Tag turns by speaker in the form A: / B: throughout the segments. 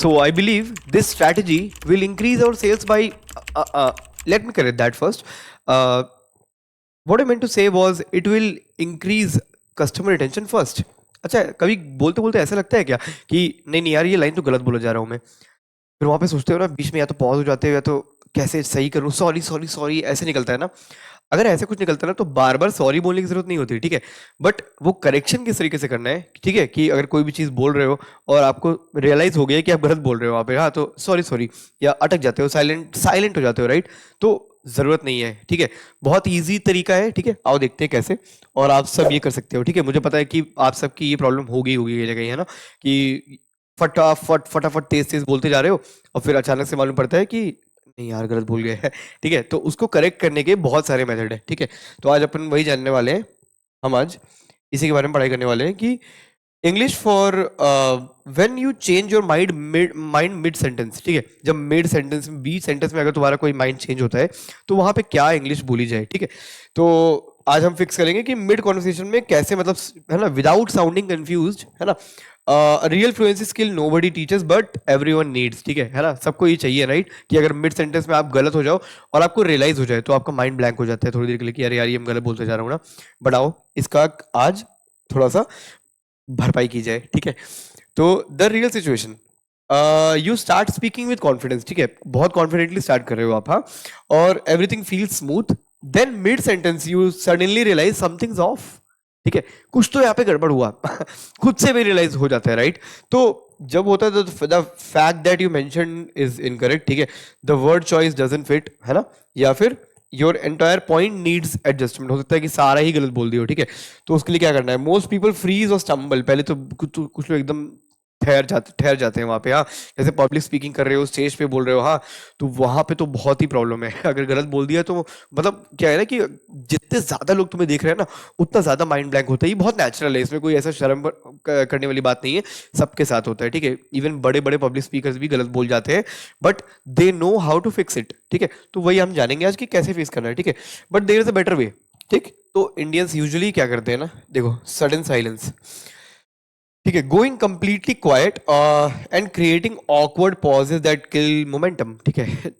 A: So I believe this strategy will increase our sales by. Let me correct that first. Uh, what I meant to say was it will increase customer retention first. अच्छा, कभी बोलते बोलते ऐसा लगता है क्या कि नहीं नहीं यार ये लाइन तो गलत बोला जा रहा हूँ मैं, फिर वहां पे सोचते हो ना बीच में या तो पॉज हो जाते हो या तो कैसे सही करूँ, सॉरी सॉरी सॉरी ऐसे निकलता है ना। अगर ऐसे कुछ निकलता है ना तो बार बार सॉरी बोलने की जरूरत नहीं होती, ठीक है। बट वो करेक्शन किस तरीके से करना है, ठीक है, कि अगर कोई भी चीज बोल रहे हो और आपको रियलाइज हो गया कि आप गलत बोल रहे हो वहां पे, हाँ तो सॉरी सॉरी, या अटक जाते हो, साइलेंट साइलेंट हो जाते हो, राइट। तो जरूरत नहीं है, ठीक है। बहुत इजी तरीका है, ठीक है, आओ देखते हैं कैसे। और आप सब ये कर सकते हो, ठीक है। मुझे पता है कि आप सबकी ये प्रॉब्लम होगी होगी ये जगह, है ना, कि फटाफट फटाफट तेज तेज बोलते जा रहे हो और फिर अचानक से मालूम पड़ता है कि नहीं यार गलत बोल गए हैं। ठीक है, तो उसको करेक्ट करने के बहुत सारे मेथड है, ठीक है। तो आज अपन वही जानने वाले हैं, हम आज इसी के बारे में पढ़ाई करने वाले हैं कि English for when you change your mind mid sentence, ठीक है। जब मिड सेंटेंस में, बीच सेंटेंस में अगर तुम्हारा कोई माइंड चेंज होता है तो वहां पे क्या इंग्लिश बोली जाए, ठीक है। तो आज हम फिक्स करेंगे कि मिड कॉन्वर्सेशन में कैसे, मतलब है ना, विदाउट साउंडिंग कंफ्यूज्ड, है ना। Real fluency skill nobody teachers but everyone needs, ठीक है ना। सबको ये चाहिए, राइट, कि अगर मिड सेंटेंस में आप गलत हो जाओ और आपको रियलाइज हो जाए तो आपका माइंड ब्लैंक हो जाता है थोड़ी देर के लिए कि अरे यार ये मैं गलत बोलते जा रहा हूँ ना। बट आओ इसका आज थोड़ा सा भरपाई की जाए, ठीक है। तो the real situation, you start speaking with confidence, ठीक है, बहुत कॉन्फिडेंटली स्टार्ट कर रहे हो आप, हाँ, और everything feel smooth. Then mid sentence you suddenly realise something's off, ठीक है, कुछ तो यहाँ पे गड़बड़ हुआ। खुद से भी रियलाइज हो जाता है, राइट। तो जब होता है तो the fact that you mention is incorrect, ठीक है, the word choice doesn't fit, है ना, या फिर your entire point needs adjustment, हो सकता है कि सारा ही गलत बोल दियो, ठीक है। तो उसके लिए क्या करना है, मोस्ट पीपल फ्रीज और स्टम्बल, पहले तो कुछ लोग एकदम ठहर जाते हैं वहां पे, हाँ। जैसे पब्लिक स्पीकिंग कर रहे हो, स्टेज पे बोल रहे हो, हाँ, तो वहां पे तो बहुत ही प्रॉब्लम है। अगर गलत बोल दिया तो मतलब क्या है ना कि जितने ज्यादा लोग तुम्हें देख रहे हैं ना उतना ज्यादा माइंड ब्लैंक होता है। ये बहुत नेचुरल है, इसमें कोई ऐसा शर्म करने वाली बात नहीं है, सबके साथ होता है, ठीक है। इवन बड़े बड़े पब्लिक स्पीकर्स भी गलत बोल जाते हैं, but they know how to fix it, ठीक है। तो वही हम जानेंगे आज कि कैसे फेस करना है, ठीक है। But there is a better way, ठीक। तो इंडियंस यूजुअली क्या करते हैं ना, देखो, सडन साइलेंस, ठीक है, going completely quiet and creating awkward pauses that kill momentum, ठीक है।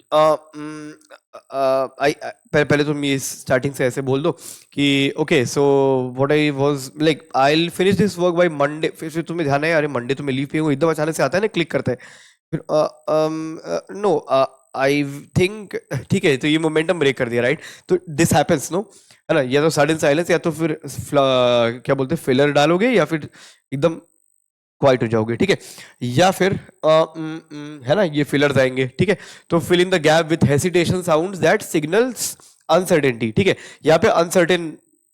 A: पहले तुम ये स्टार्टिंग से ऐसे बोल दो कि okay so what I was like, I will finish this work by Monday, फिर तुम्हें ध्यान है अरे मंडे तो मैं लीव पे हूँ, एकदम अचानक से आता है ना, क्लिक करता है, फिर नो आई थिंक, ठीक है, तो ये मोमेंटम ब्रेक कर दिया, राइट। तो दिस हैपेंस, नो, है ना, या तो सडन साइलेंस या तो फिर क्या बोलते हैं, फिलर डालोगे या फिर एकदम क्वाइट हो जाओगे, ठीक है। या फिर है ना, ये फिलर्स आएंगे, ठीक है। तो fill in the gap with hesitation sounds that signals uncertainty, ठीक है। यहाँ पे अनसर्टेन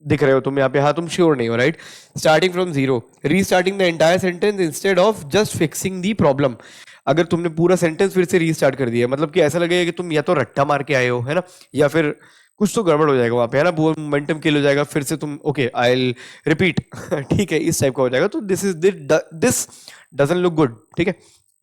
A: दिख रहे हो तुम यहाँ पे, हाँ, तुम श्योर नहीं हो, right. Starting from zero, restarting the entire sentence instead of just fixing the problem. अगर तुमने पूरा सेंटेंस फिर से रीस्टार्ट कर दिया, मतलब कि ऐसा लगेगा कि तुम या तो रट्टा मार के आए हो, है ना, या फिर कुछ तो गड़बड़ हो जाएगा वहां पे, है ना, वो मोमेंटम किल हो जाएगा, फिर से तुम ओके आई विल रिपीट, ठीक है, इस टाइप का हो जाएगा। तो दिस डजंट लुक गुड, ठीक है।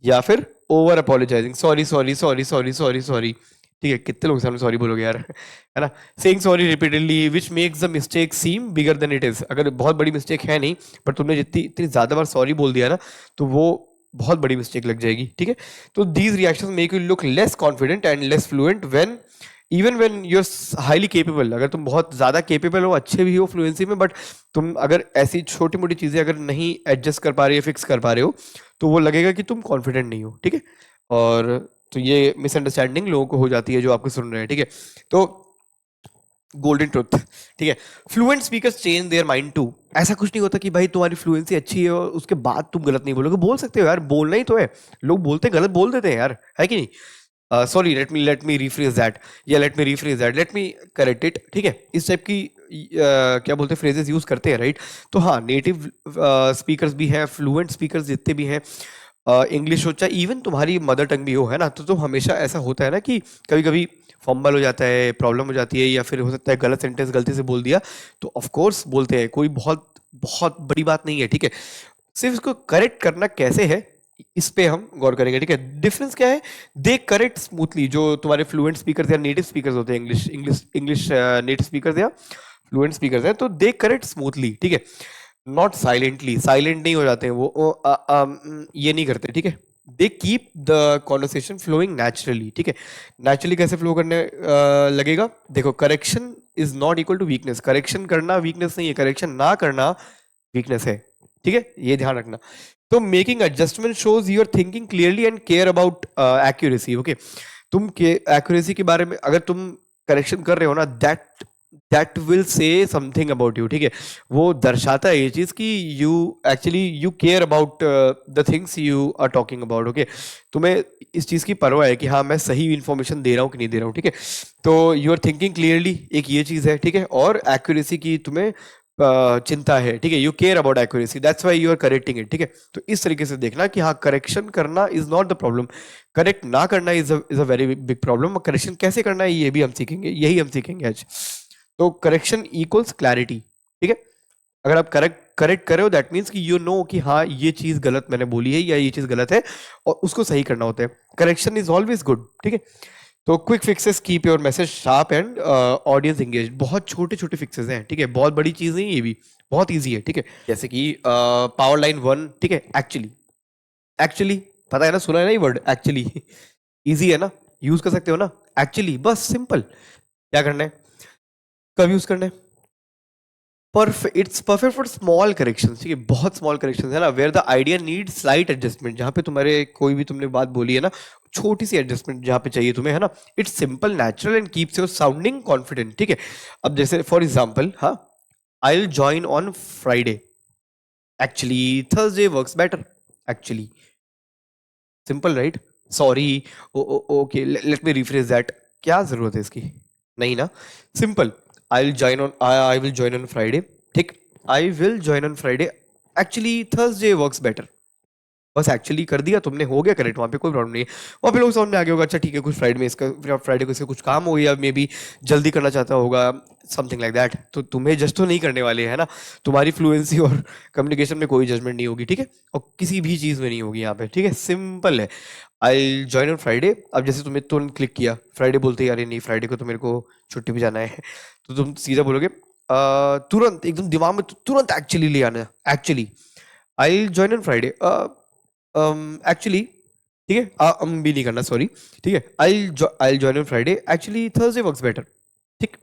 A: या फिर over apologising, sorry sorry sorry sorry sorry sorry, ठीक है, कितने लोग सामने सॉरी बोलोगे यार, है ना। Saying sorry repeatedly which makes the mistake seem bigger than it is, अगर बहुत बड़ी मिस्टेक है नहीं पर तुमने जितनी इतनी ज्यादा बार सॉरी बोल दिया ना तो वो बहुत बड़ी मिस्टेक लग जाएगी, ठीक है। तो these reactions make you look less confident and less fluent when even when you are highly capable. अगर तुम बहुत ज्यादा केपेबल हो, अच्छे भी हो फ्लुएंसी में, बट तुम अगर ऐसी छोटी मोटी चीजें अगर नहीं एडजस्ट कर पा रहे हो, फिक्स कर पा रहे हो, तो वो लगेगा कि तुम कॉन्फिडेंट नहीं हो, ठीक है। और तो ये मिसअंडरस्टैंडिंग लोगों को हो जाती है जो आपको सुन रहे हैं, ठीक है। तो गोल्डन ट्रुथ, ठीक है, fluent speakers change their mind too. ऐसा कुछ नहीं होता कि भाई तुम्हारी फ्लुएंसी अच्छी है और उसके बाद तुम गलत नहीं बोलोगे, बोल सकते हो यार, बोलना ही तो है। लोग बोलते गलत बोल देते हैं यार, है कि नहीं। Sorry, let me rephrase that, या let me rephrase that, let me correct it, ठीक है, इस टाइप की क्या बोलते हैं फ्रेजेस यूज करते हैं, राइट। तो हाँ, नेटिव स्पीकर्स भी हैं, फ्लुएंट स्पीकर्स जितने भी हैं, इंग्लिश हो चाहे इवन तुम्हारी मदर टंग भी हो, है ना, तो हमेशा ऐसा होता है ना कि कभी कभी फंबल हो जाता है, प्रॉब्लम हो जाती है, या फिर हो सकता है गलत सेंटेंस गलती से बोल दिया, तो ऑफ कोर्स बोलते हैं, कोई बहुत बहुत बड़ी बात नहीं है, ठीक है। सिर्फ इसको करेक्ट करना कैसे है इस पे हम गौर करेंगे, ठीक है। डिफरेंस क्या है, दे करेक्ट स्मूथली, जो तुम्हारे फ्लुएंट स्पीकर्स या नेटिव स्पीकर्स होते हैं, English English English native speakers या फ्लुएंट स्पीकर्स हैं, तो दे करेक्ट स्मूथली, ठीक है, नॉट साइलेंटली। साइलेंट नहीं हो जाते हैं वो, ये नहीं करते, ठीक है। They keep the conversation flowing naturally, ठीक है। नेचुरली कैसे फ्लो करने लगेगा? देखो, correction is not equal to weakness. Correction करना वीकनेस नहीं है, करेक्शन ना करना वीकनेस है, ठीक है, ये ध्यान रखना। तो making adjustment shows you're thinking clearly and care about accuracy, okay. तुम के एक्यूरेसी के बारे में अगर तुम करेक्शन कर रहे हो ना, that will say something about you, ठीक है। वो दर्शाता है ये चीज कि you actually you care about the things you are talking about, okay. तुम्हें इस चीज की परवाह है कि हाँ मैं सही इन्फॉर्मेशन दे रहा हूँ कि नहीं दे रहा हूँ, ठीक है। तो यू आर थिंकिंग क्लियरली, एक ये चीज है, ठीक है। और एक्यूरेसी की तुम्हें चिंता है, ठीक है। You care about accuracy, that's why you are correcting it, ठीक है। तो इस तरीके से देखना कि हाँ करेक्शन करना is not the problem, correct ना करना is a very big problem. Correction कैसे करना है ये भी हम सीखेंगे, यही हम सीखेंगे आज। तो करेक्शन इक्वल्स क्लैरिटी, ठीक है। अगर आप करेक्ट करे हो दैट मीन्स कि यू नो कि हाँ ये चीज गलत मैंने बोली है या ये चीज गलत है और उसको सही करना होता है। करेक्शन इज ऑलवेज गुड, ठीक है। तो quick fixes keep your message sharp and audience engage. बहुत छोटे छोटे फिक्सेस हैं, ठीक है, बहुत बड़ी चीज नहीं, ये भी बहुत ईजी है, ठीक है। जैसे कि पावर लाइन 1, ठीक है, एक्चुअली। एक्चुअली पता है ना, सुना है ना ये वर्ड एक्चुअली? इजी है ना, यूज कर सकते हो ना एक्चुअली, बस सिंपल। क्या करना है, कब यूज करना है? Perfect, it's perfect for small corrections, ठीक है, बहुत स्मॉल करेक्शंस है ना, where the idea need slight adjustment, जहां पे तुम्हारे कोई भी तुमने बात बोली है ना, छोटी सी एडजस्टमेंट जहां पे चाहिए तुम्हें, है ना। It's simple, natural and keeps your sounding confident, ठीक है। अब जैसे फॉर एग्जांपल, हाँ, I will join on Friday, actually Thursday works better, actually. Simple right? Sorry, okay, let me rephrase that. क्या जरूरत है इसकी? नहीं ना, simple. I will join on Friday, ठीक। I will join on Friday, actually Thursday works better. बस actually कर दिया तुमने, हो गया करेक्ट, वहां पे कोई प्रॉब्लम नहीं है। वहां पे लोग समझ में आ गया होगा, अच्छा ठीक है, कुछ फ्राइडे में इसका, फ्राइडे को इसका कुछ काम हो या मे बी जल्दी करना चाहता होगा, समथिंग लाइक दैट। तो तुम्हें जज तो नहीं करने वाले, है ना। तुम्हारी फ्लुएंसी और कम्युनिकेशन में कोई जजमेंट नहीं होगी, ठीक है, और किसी भी चीज में नहीं होगी यहाँ पे, ठीक है, सिंपल है। I join on Friday. अब जैसे तुमने तुरंत क्लिक किया, फ्राइडे बोलते यार नहीं, फ्राइडे को तो मेरे को छुट्टी पे जाना है, तो तुम सीधा बोलोगे तुरंत एकदम दिमाग में तुरंत एक्चुअली ले आना, actually I join on Friday, actually, ठीक है, भी नहीं करना, सॉरी, ठीक है। I join on Friday, actually Thursday works better, ठीक।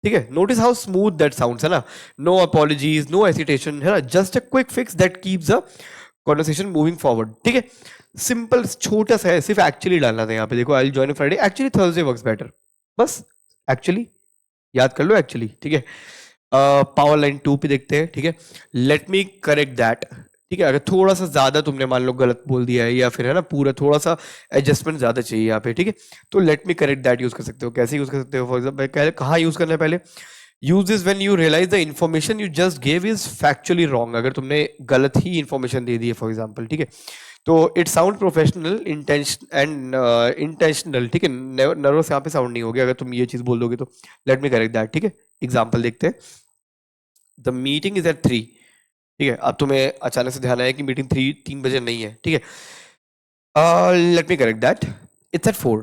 A: ठीक है, notice how smooth that sounds, है ना। नो अपॉलॉजीज, नो हेसिटेशन, है ना, just a quick fix that keeps a conversation moving forward, ठीक है। सिंपल, छोटा सा है, सिर्फ एक्चुअली डालना था यहाँ पे। देखो, I join Friday, actually Thursday works better, बस एक्चुअली याद कर लो एक्चुअली, ठीक है। पावर लाइन 2 पे देखते हैं, ठीक है। लेट मी करेक्ट दैट, ठीक है। अगर थोड़ा सा ज्यादा तुमने मान लो गलत बोल दिया है या फिर है ना पूरा थोड़ा सा एडजस्टमेंट ज्यादा चाहिए यहाँ पे, ठीक है, तो late me correct that use कर सकते हो। कैसे यूज कर सकते हो? फॉर एग्जाम्पल, कहाँ यूज करना है पहले? Use this when you realise the information you just gave is factually wrong. अगर तुमने गलत ही इन्फॉर्मेशन दे दी है, फॉर एग्जाम्पल, ठीक है, तो it sound professional intention and intentional, ठीक है, नर्वस यहाँ पे साउंड नहीं होगी अगर तुम ये चीज बोल दोगे तो। लेट मी करेक्ट दैट, ठीक है। एग्जाम्पल देखते हैं, द मीटिंग इज एट 3, ठीक है। अब तुम्हें अचानक से ध्यान आया कि मीटिंग 3 बजे नहीं है, ठीक है। Let me correct that, it's at 4,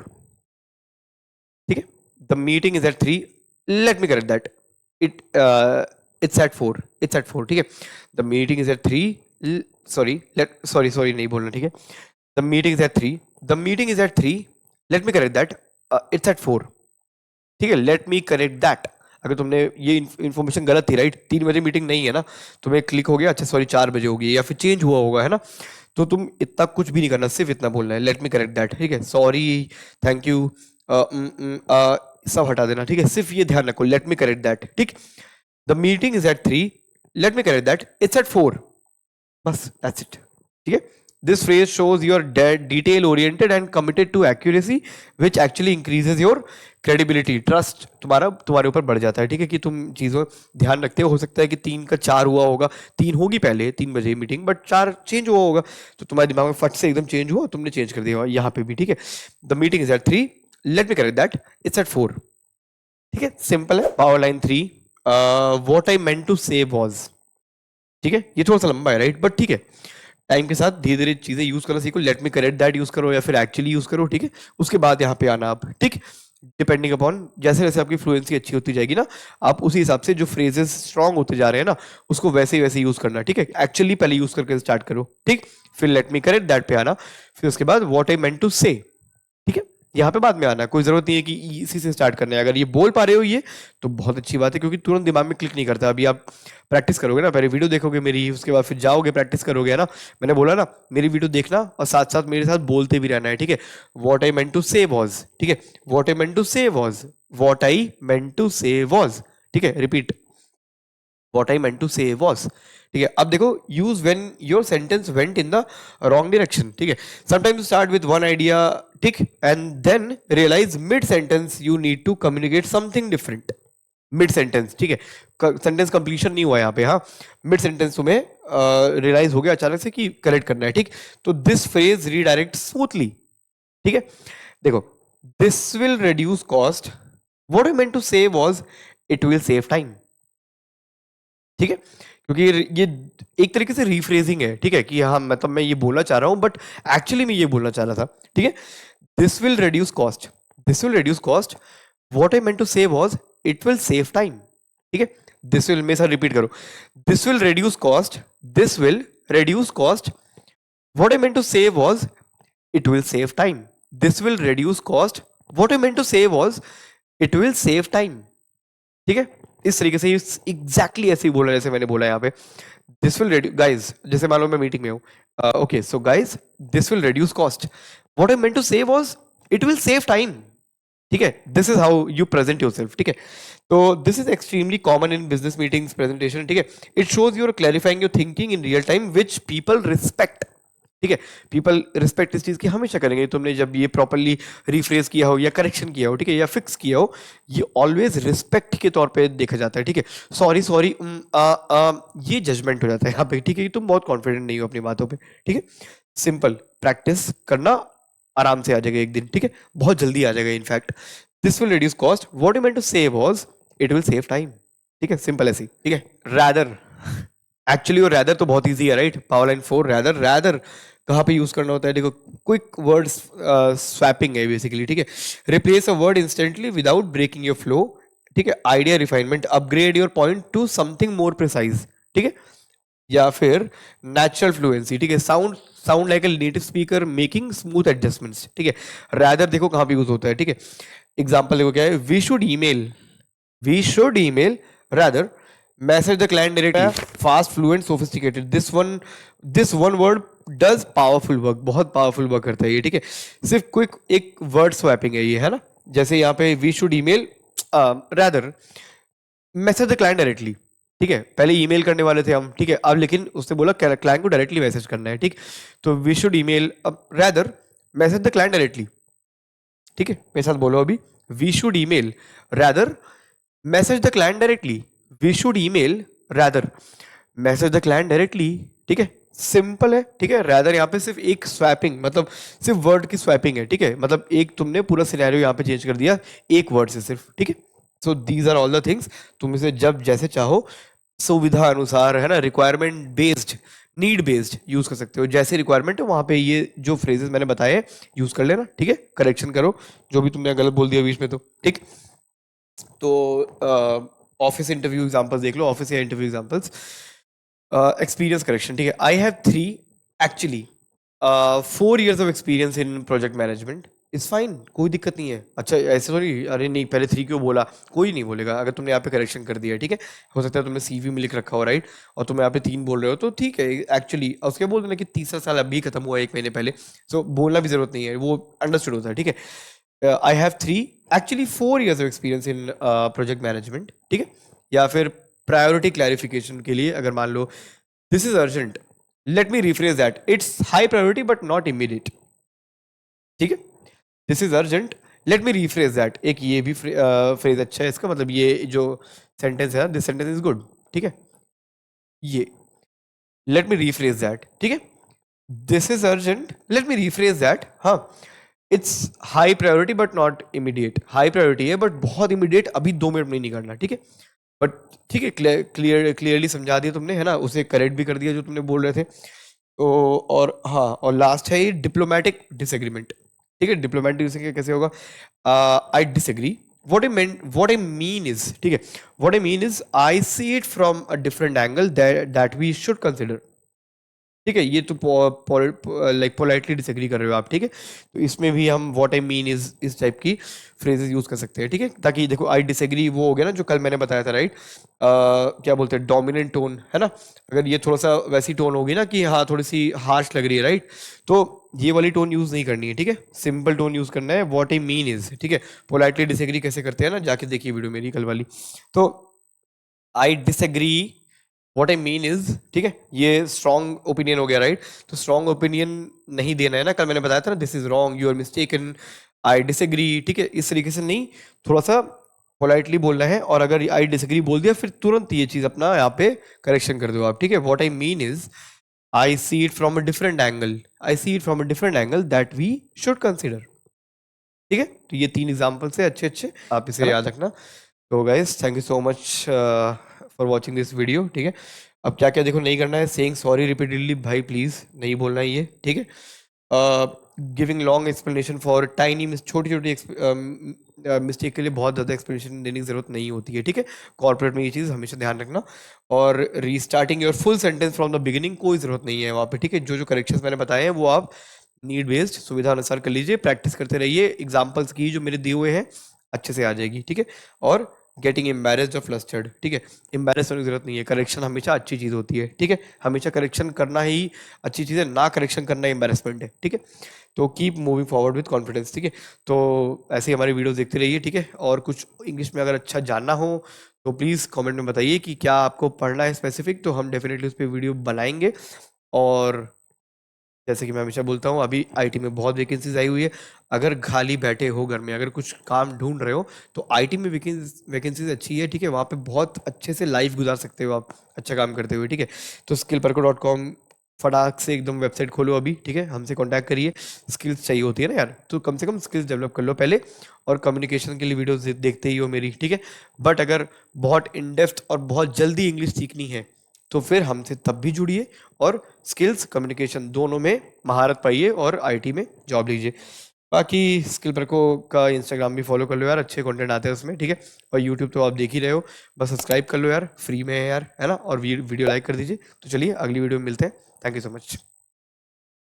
A: ठीक है। The meeting is at 3, let me correct that, it it's at 4, it's at 4, ठीक है। The meeting is at 3, sorry नहीं बोलना, ठीक है। The meeting is at 3, the meeting is at 3, let me correct that, it's at 4, ठीक है। Let me correct that, अगर तुमने ये इन्फॉर्मेशन गलत थी, राइट, 3 बजे मीटिंग नहीं है ना, तुम्हें क्लिक हो गया, अच्छा सॉरी 4 बजे होगी या फिर चेंज हुआ होगा, है ना, तो तुम इतना कुछ भी नहीं करना, सिर्फ इतना बोलना है, लेट मी करेक्ट दैट, ठीक है। सॉरी, थैंक यू, सब हटा देना, ठीक है, सिर्फ ये ध्यान रखो, लेट मी करेक्ट दैट, ठीक। The meeting is at 3, let me correct that, it's at 4, बस दैट्स इट, ठीक है। This phrase shows you are detail oriented and committed to accuracy, which actually increases your credibility, trust तुम्हारे ऊपर बढ़ जाता है, ठीक है, कि तुम चीजों ध्यान रखते हो सकता है कि 3 का 4 हुआ होगा, 3 होगी पहले 3 बजे मीटिंग, बट 4 चेंज हुआ होगा, तो तुम्हारे दिमाग में फट से एकदम चेंज हुआ, तुमने चेंज कर दिया यहाँ पे भी, ठीक है। The meeting is at 3, let me correct that, it's at 4, ठीक है, सिंपल है। Power line 3, what I meant to say was, ठीक है, ये थोड़ा सा लंबा है, राइट, बट ठीक है, टाइम के साथ धीरे धीरे चीजें यूज करना सीखो। Late me correct that use करो या फिर एक्चुअली यूज करो, ठीक है, उसके बाद यहाँ पे आना आप, ठीक। डिपेंडिंग अपॉन जैसे जैसे आपकी फ्लुएंसी अच्छी होती जाएगी ना, आप उसी हिसाब से जो फ्रेजेस स्ट्रांग होते जा रहे हैं ना, उसको वैसे ही वैसे यूज करना, ठीक है। एक्चुअली पहले यूज करके स्टार्ट करो, ठीक। फिर लेट मी करेक्ट दैट पे आना, फिर उसके बाद व्हाट आई मेंट टू से, ठीक है। यहाँ पे बाद में आना, कोई जरूरत नहीं है कि इसी से स्टार्ट करना है। अगर ये बोल पा रहे हो ये, तो बहुत अच्छी बात है, क्योंकि तुरंत दिमाग में क्लिक नहीं करता। अभी आप प्रैक्टिस करोगे ना, पहले वीडियो देखोगे मेरी, उसके बाद फिर जाओगे प्रैक्टिस करोगे, है ना। मैंने बोला ना, मेरी वीडियो देखना और साथ साथ मेरे साथ बोलते भी रहना है, ठीक है। What I meant to say was, ठीक है। What I meant to say was, what I meant to say was, ठीक है। Repeat, what I meant to say was, ठीक है। अब देखो, use when your sentence went in the wrong direction, ठीक है। Sometimes you start with one idea, ठीक, and then realize mid sentence you need to communicate something different. Mid sentence, ठीक है, sentence completion नहीं हुआ यहाँ पे, हाँ, मिड सेंटेंस तुम्हें रियलाइज हो गया अचानक से कि करेक्ट करना है, ठीक। तो दिस फ्रेज रीडायरेक्ट स्मूथली, ठीक है। देखो, this will reduce cost, what I meant to say was it will save time, ठीक है। क्योंकि ये एक तरीके से रीफ्रेजिंग है, ठीक है, कि हाँ मतलब मैं ये बोलना चाह रहा हूं बट एक्चुअली मैं ये बोलना चाह रहा था, ठीक है। This will reduce cost, this will reduce cost, what I meant to say was it will save time, ठीक है। दिस विल, मेरे साथ रिपीट करो, this will reduce cost, this will reduce cost, what I meant to say was it will save time, this will reduce cost, what I meant to say was it will save time, ठीक है। इस तरीके से exactly ऐसे ही बोला जैसे मैंने बोला यहाँ पे। दिस विल रेड्यूस, गाइज जैसे मान लो मैं मीटिंग में हूँ, okay so guys this will reduce cost, what I meant to say was it will save time, ठीक है। This is how you present yourself, ठीक है। तो this is extremely common in business meetings presentation, ठीक है। It shows you're clarifying your thinking in real time which people respect, ठीक है। People respect इस चीज की हमेशा करेंगे, तुमने जब ये प्रॉपरली रिफ्रेज किया हो या करेक्शन किया हो, ठीक है, या फिक्स किया हो, ये ऑलवेज रिस्पेक्ट के तौर पे देखा जाता है, ठीक है। सॉरी सॉरी, ये जजमेंट हो जाता है यहाँ पे, ठीक है, कि तुम बहुत कॉन्फिडेंट नहीं हो अपनी बातों पे, ठीक है। सिंपल प्रैक्टिस करना, आराम से आ जाएगा एक दिन, ठीक है, बहुत जल्दी आ जाएगा in fact. This will reduce cost, what you meant to say was it will save time, ठीक है, सिंपल ऐसे ही, ठीक है। रैदर, एक्चुअली और रैदर तो बहुत इजी है, right. Power line 4, rather, rather कहाँ पे यूज करना होता है, देखो, क्विक वर्ड स्वैपिंग है बेसिकली, ठीक है। Replace a word instantly without breaking your flow, ठीक है। Idea refinement, upgrade your point to something more precise, ठीक है। या फिर नेचुरल फ्लुएंसी, ठीक है, sound sound like a native speaker making smooth adjustments, ठीक है। रैदर देखो कहाँ पे यूज होता है, ठीक है। एग्जाम्पल देखो क्या है, we should email rather message the client directly, fast, fluent, sophisticated, this one word does powerful work, बहुत पावरफुल वर्क करता है ये, ठीक है। सिर्फ क्विक एक वर्ड स्वैपिंग है ये, है ना। जैसे यहाँ पे we should email rather message the client directly, ठीक है। पहले ईमेल करने वाले थे हम, ठीक है, अब लेकिन उसने बोला क्लाइंट को डायरेक्टली मैसेज करना है, ठीक। तो we should email rather message the client directly, ठीक है। मेरे साथ बोलो अभी, we should email rather message the client directly, we should email rather message the client directly, ठीक है। सिंपल है, ठीक है। रादर यहाँ पे सिर्फ एक स्वैपिंग, मतलब सिर्फ वर्ड की स्वैपिंग है, ठीक है। मतलब एक तुमने पूरा सिनेरियो यहाँ पे चेंज कर दिया एक वर्ड से सिर्फ, ठीक है। So these are all the things, तुम इसे जब जैसे चाहो सुविधा अनुसार, है ना, requirement based, need based use कर सकते हो। जैसे रिक्वायरमेंट है वहां पे ये जो फ्रेजेस मैंने बताए यूज कर लेना, ठीक है। करेक्शन करो जो भी तुमने गलत बोल दिया बीच में, तो ठीक। तो ऑफिस इंटरव्यू एग्जांपल्स देख लो, ऑफिस या इंटरव्यू एग्जांपल्स। एक्सपीरियंस करेक्शन, ठीक है। I have 3 actually 4 years of experience in project management, is fine, कोई दिक्कत नहीं है। अच्छा ऐसे तो नहीं, अरे नहीं पहले 3 क्यों बोला, कोई नहीं बोलेगा अगर तुमने यहाँ पे करेक्शन कर दिया, ठीक है। हो सकता है तुमने सीवी में लिख रखा हो, राइट, और तुम यहाँ पे 3 बोल रहे हो, तो ठीक है एक्चुअली। उसके बोल देना कि तीसरा साल अभी खत्म हुआ 1 महीने पहले, सो बोलना भी जरूरत नहीं है, वो अंडरस्टूड होता है, ठीक है। I have 3 actually 4 years of experience in project management, ठीक है। या फिर प्रायोरिटी क्लैरिफिकेशन के लिए अगर मान लो this is urgent, let me rephrase that, it's high priority but not immediate, ठीक है। This is urgent, let me rephrase that, एक ये भी फ्रेज अच्छा है इसका, मतलब ये जो सेंटेंस है, दिस सेंटेंस इज गुड, ठीक है। ये लेट मी रिफ्रेज दैट, ठीक है। This is urgent, let me rephrase that, हाँ, it's high priority but not immediate, high priority है बट बहुत इमीडिएट अभी 2 मिनट में नहीं करना, ठीक है। बट ठीक है, क्लियरली समझा दिया तुमने, है ना, उसे करेक्ट भी कर दिया जो तुमने बोल रहे थे। तो और हाँ, और लास्ट है ये डिप्लोमेटिक डिसएग्रीमेंट, ठीक है, डिप्लोमेटिक डिसएग्री कैसे होगा? I disagree, what I mean is, ठीक है, what I mean is I see it from a different angle that we should consider. ठीक है, ये तो लाइक पोलाइटली डिसएग्री कर रहे हो आप, ठीक है, तो इसमें भी हम व्हाट आई मीन इस टाइप की फ्रेजेस यूज कर सकते हैं, ठीक है, ताकि देखो आई डिसएग्री वो हो गया ना जो कल मैंने बताया था, राइट? क्या बोलते हैं, डोमिनेंट टोन, है ना? अगर ये थोड़ा सा वैसी टोन होगी ना कि हाँ थोड़ी सी हार्श लग रही है, राइट, तो ये वाली टोन यूज नहीं करनी है, ठीक है, सिंपल टोन यूज करना है, व्हाट आई मीन इज, ठीक है। पोलाइटली डिसएग्री कैसे करते हैं ना, जाके देखिए वीडियो मेरी कल वाली। तो I disagree, what I mean is, ठीक है, ये स्ट्रॉन्ग ओपिनियन हो गया, राइट? तो स्ट्रॉन्ग ओपिनियन नहीं देना है ना, कल मैंने बताया था ना, this is wrong, you are mistaken, I disagree, ठीक है, इस तरीके से नहीं, थोड़ा सा पोलाइटली बोलना है। और अगर आई डिसएग्री बोल दिया फिर तुरंत ये चीज अपना यहाँ पे करेक्शन कर दो आप, ठीक है। What I mean is I see it from a different angle, I see it from a different angle that we should consider, ठीक है। तो ये 3 एग्जाम्पल है अच्छे अच्छे, आप इसे याद रखना। तो guys thank you so much for watching this video, ठीक है। अब क्या क्या देखो नहीं करना है, सेइंग सॉरी रिपीटेडली, भाई प्लीज नहीं बोलना है ये, ठीक है। Giving long explanation for tiny miss, छोटी छोटी मिस्टेक के लिए बहुत ज़्यादा एक्सप्लेनेशन देने की जरूरत नहीं होती है, ठीक है। कॉर्पोरेट में ये चीज़ हमेशा ध्यान रखना। और restarting your full sentence from the beginning, कोई ज़रूरत नहीं है वहाँ पे, ठीक है। जो जो करेक्शंस मैंने बताए हैं वो आप नीड बेस्ड सुविधा अनुसार कर लीजिए, प्रैक्टिस करते रहिए, एग्जाम्पल्स की जो मेरे दिए हुए हैं अच्छे से आ जाएगी, ठीक है। और गेटिंग एम्बेरेस्ड और फ्लस्टर्ड, ठीक है, एम्बेरेस होने की जरूरत नहीं है, करेक्शन हमेशा अच्छी चीज़ होती है, ठीक है। हमेशा करेक्शन करना ही अच्छी चीज़ है, ना करेक्शन करना एम्बेरसमेंट है, ठीक है। तो keep moving forward with confidence, ठीक है। तो ऐसे ही हमारी वीडियोस देखते रहिए, ठीक है। और कुछ इंग्लिश में अगर अच्छा जानना हो तो प्लीज़ कमेंट में बताइए कि क्या आपको पढ़ना है स्पेसिफिक, तो हम डेफिनेटली उस पर वीडियो बनाएंगे। और जैसे कि मैं हमेशा बोलता हूँ, अभी आईटी में बहुत वैकेंसीज आई हुई है, अगर खाली बैठे हो घर में, अगर कुछ काम ढूंढ रहे हो तो आईटी में वैकेंसीज अच्छी है, ठीक है। वहाँ पे बहुत अच्छे से लाइफ गुजार सकते हो आप अच्छा काम करते हुए, ठीक है। तो skillperko.com फटाक से एकदम वेबसाइट खोलो अभी, ठीक है, हमसे कांटेक्ट करिए। स्किल्स चाहिए होती है ना यार, तो कम से कम स्किल्स डेवलप कर लो पहले। और कम्युनिकेशन के लिए वीडियोस देखते ही हो मेरी, ठीक है। बट अगर बहुत इन डेप्थ और बहुत जल्दी इंग्लिश सीखनी है तो फिर हमसे तब भी जुड़िए और स्किल्स कम्युनिकेशन दोनों में महारत पाइए और आईटी में जॉब लीजिए। बाकी स्किल परको का इंस्टाग्राम भी फॉलो कर लो यार, अच्छे कंटेंट आते हैं उसमें, ठीक है। और यूट्यूब तो आप देख ही रहे हो, बस सब्सक्राइब कर लो यार, फ्री में है यार, है ना। और वीडियो लाइक कर दीजिए। तो चलिए अगली वीडियो में मिलते हैं, थैंक यू सो मच।